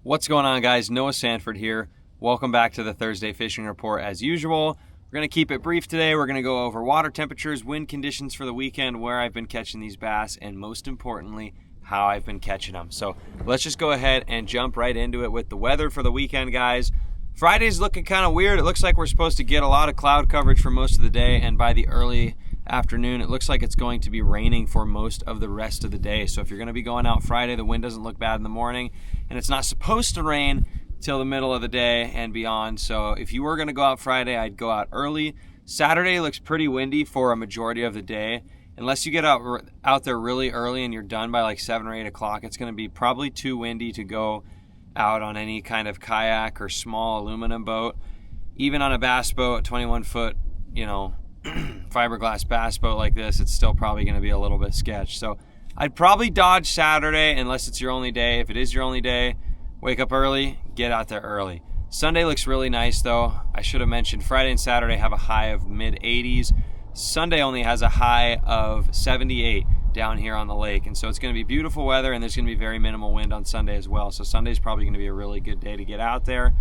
What's going on, guys? Noah Sanford here. Welcome back to the Thursday Fishing Report as usual. We're going to keep it brief today. We're going to go over water temperatures, wind conditions for the weekend, where I've been catching these bass, and most importantly, how I've been catching them. So let's just go ahead and jump right into it with the weather for the weekend, guys. Friday's looking kind of weird. It looks like we're supposed to get a lot of cloud coverage for most of the day, and by the early afternoon, it looks like it's going to be raining for most of the rest of the day. So if you're going to be going out Friday, the wind doesn't look bad in the morning, and it's not supposed to rain till the middle of the day and beyond. So if you were going to go out Friday, I'd go out early. Saturday looks pretty windy for a majority of the day. Unless you get out there really early and you're done by like 7 or 8 o'clock, it's going to be probably too windy to go out on any kind of kayak or small aluminum boat. Even on a bass boat, 21-foot, fiberglass bass boat like this, it's still probably going to be a little bit sketch. So I'd probably dodge Saturday unless it's your only day. If it is your only day, wake up early, get out there early. Sunday looks really nice though. I should have mentioned Friday and Saturday have a high of mid-80s. Sunday only has a high of 78 down here on the lake, and so it's going to be beautiful weather, and there's going to be very minimal wind on Sunday as well. So Sunday's probably going to be a really good day to get out there.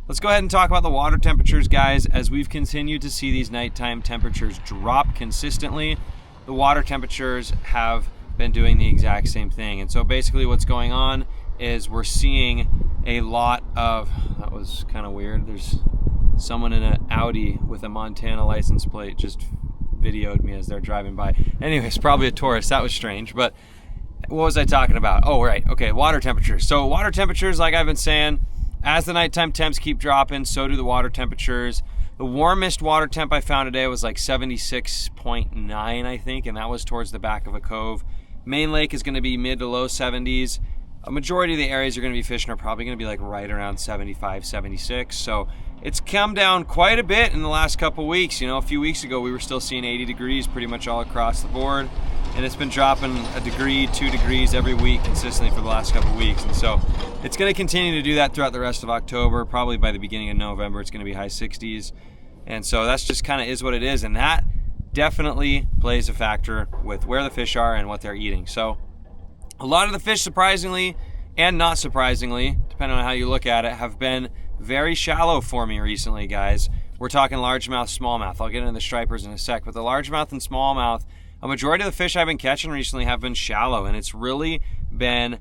Let's go ahead and talk about the water temperatures, guys. As we've continued to see these nighttime temperatures drop consistently, the water temperatures have been doing the exact same thing. And so basically what's going on is we're seeing a lot of, that was kind of weird, there's someone in an Audi with a Montana license plate just videoed me as they're driving by. Anyways, probably a tourist. That was strange. But what was I talking about? Oh, right. Okay, water temperatures. So water temperatures, like I've been saying, as the nighttime temps keep dropping, so do the water temperatures. The warmest water temp I found today was like 76.9, I think, and that was towards the back of a cove. Main Lake is going to be mid to low 70s. A majority of the areas you're going to be fishing are probably going to be like right around 75, 76. So it's come down quite a bit in the last couple weeks. A few weeks ago we were still seeing 80 degrees pretty much all across the board, and it's been dropping a degree, 2 degrees every week consistently for the last couple weeks. And so it's going to continue to do that throughout the rest of October. Probably by the beginning of November it's going to be high 60s. And so that's just kind of is what it is, and that definitely plays a factor with where the fish are and what they're eating. So a lot of the fish, surprisingly and not surprisingly, depending on how you look at it, have been very shallow for me recently, guys. We're talking largemouth, smallmouth. I'll get into the stripers in a sec, but the largemouth and smallmouth, a majority of the fish I've been catching recently have been shallow, and it's really been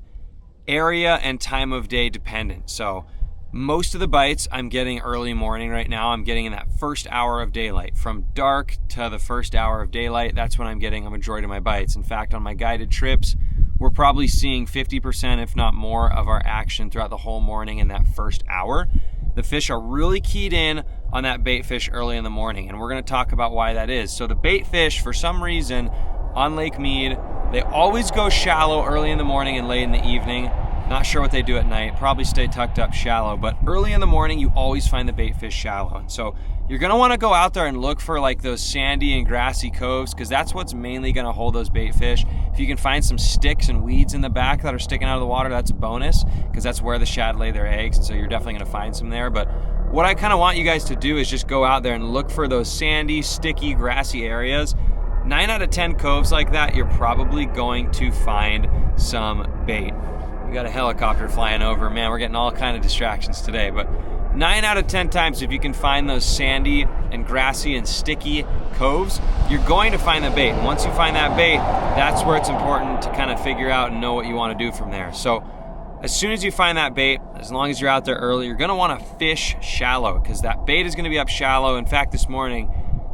area and time of day dependent. So most of the bites I'm getting early morning right now. I'm getting in that first hour of daylight. From dark to the first hour of daylight, that's when I'm getting a majority of my bites. In fact, on my guided trips, we're probably seeing 50%, if not more, of our action throughout the whole morning in that first hour. The fish are really keyed in on that bait fish early in the morning, and we're going to talk about why that is. So the bait fish, for some reason, on Lake Mead, they always go shallow early in the morning and late in the evening. Not sure what they do at night, probably stay tucked up shallow, but early in the morning you always find the bait fish shallow. And so you're going to want to go out there and look for like those sandy and grassy coves, because that's what's mainly going to hold those bait fish. If you can find some sticks and weeds in the back that are sticking out of the water, that's a bonus, because that's where the shad lay their eggs, and so you're definitely going to find some there. But what I kind of want you guys to do is just go out there and look for those sandy, sticky, grassy areas. 9 out of 10 coves like that, you're probably going to find some bait. We got a helicopter flying over. Man, we're getting all kind of distractions today. But 9 out of 10 times, if you can find those sandy and grassy and sticky coves, you're going to find the bait. And once you find that bait, that's where it's important to kind of figure out and know what you want to do from there. So as soon as you find that bait, as long as you're out there early, you're going to want to fish shallow, because that bait is going to be up shallow. In fact, this morning,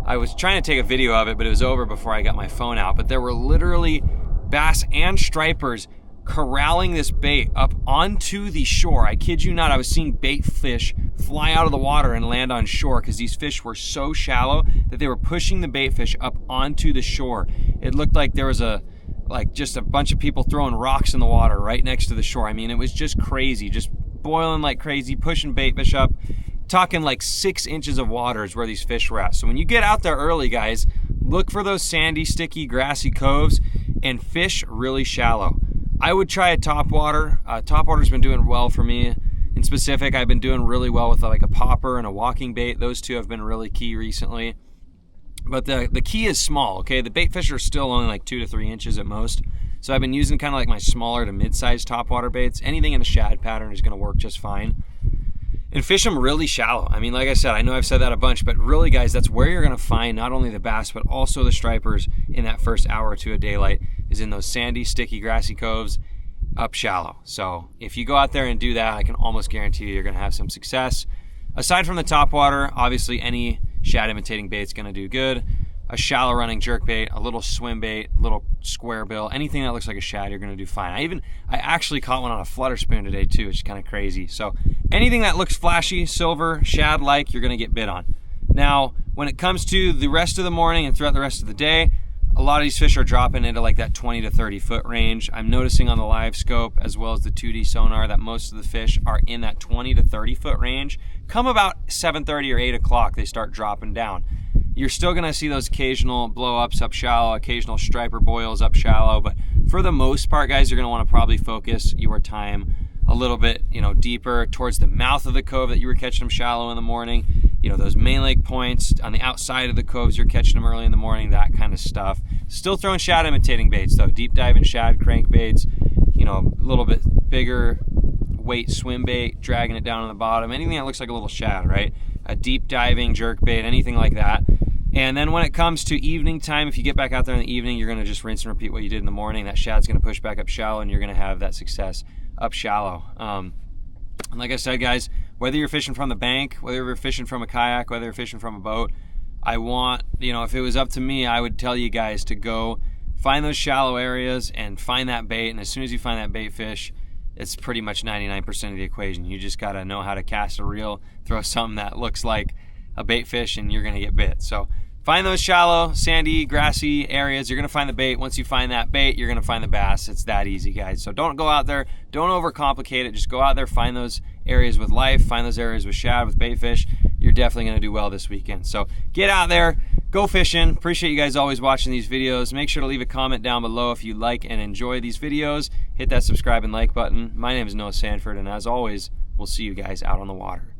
I was trying to take a video of it, but it was over before I got my phone out. But there were literally bass and stripers corralling this bait up onto the shore. I kid you not, I was seeing bait fish fly out of the water and land on shore, because these fish were so shallow that they were pushing the bait fish up onto the shore. It looked like there was just a bunch of people throwing rocks in the water right next to the shore. I mean, it was just crazy, just boiling like crazy, pushing bait fish up. Talking like 6 inches of water is where these fish were at. So when you get out there early, guys, look for those sandy, sticky, grassy coves and fish really shallow. I would try a topwater. Topwater's been doing well for me. In specific, I've been doing really well with like a popper and a walking bait. Those two have been really key recently. But the key is small, okay? The bait fish are still only like 2 to 3 inches at most. So I've been using kind of like my smaller to mid-sized topwater baits. Anything in a shad pattern is gonna work just fine. And fish them really shallow. I mean, like I said, I know I've said that a bunch, but really guys, that's where you're gonna find not only the bass, but also the stripers in that first hour or two of daylight, is in those sandy, sticky, grassy coves up shallow. So if you go out there and do that, I can almost guarantee you're gonna have some success. Aside from the topwater, obviously any shad imitating bait's gonna do good. A shallow running jerk bait, a little swim bait, a little square bill, anything that looks like a shad, you're gonna do fine. I actually caught one on a flutter spoon today too, which is kind of crazy. So anything that looks flashy, silver, shad-like, you're gonna get bit on. Now, when it comes to the rest of the morning and throughout the rest of the day, a lot of these fish are dropping into like that 20 to 30 foot range. I'm noticing on the live scope as well as the 2D sonar that most of the fish are in that 20 to 30 foot range. Come about 7:30 or 8 o'clock, they start dropping down. You're still gonna see those occasional blow-ups up shallow, occasional striper boils up shallow, but for the most part, guys, you're gonna wanna probably focus your time a little bit, deeper towards the mouth of the cove that you were catching them shallow in the morning. Those main lake points on the outside of the coves, you're catching them early in the morning, that kind of stuff. Still throwing shad imitating baits though, deep diving shad crankbaits, a little bit bigger weight swim bait, dragging it down on the bottom, anything that looks like a little shad, right? A deep diving jerk bait, anything like that. And then when it comes to evening time, if you get back out there in the evening, you're gonna just rinse and repeat what you did in the morning. That shad's gonna push back up shallow and you're gonna have that success up shallow. And like I said, guys, whether you're fishing from the bank, whether you're fishing from a kayak, whether you're fishing from a boat, I want, if it was up to me, I would tell you guys to go find those shallow areas and find that bait. And as soon as you find that bait fish, it's pretty much 99% of the equation. You just gotta know how to cast a reel, throw something that looks like a bait fish, and you're gonna get bit. So find those shallow, sandy, grassy areas. You're gonna find the bait. Once you find that bait, you're gonna find the bass. It's that easy, guys. So don't go out there, don't overcomplicate it. Just go out there, find those areas with life, find those areas with shad, with bait fish. You're definitely gonna do well this weekend. So get out there, go fishing. Appreciate you guys always watching these videos. Make sure to leave a comment down below if you like and enjoy these videos. Hit that subscribe and like button. My name is Noah Sanford, and as always, we'll see you guys out on the water.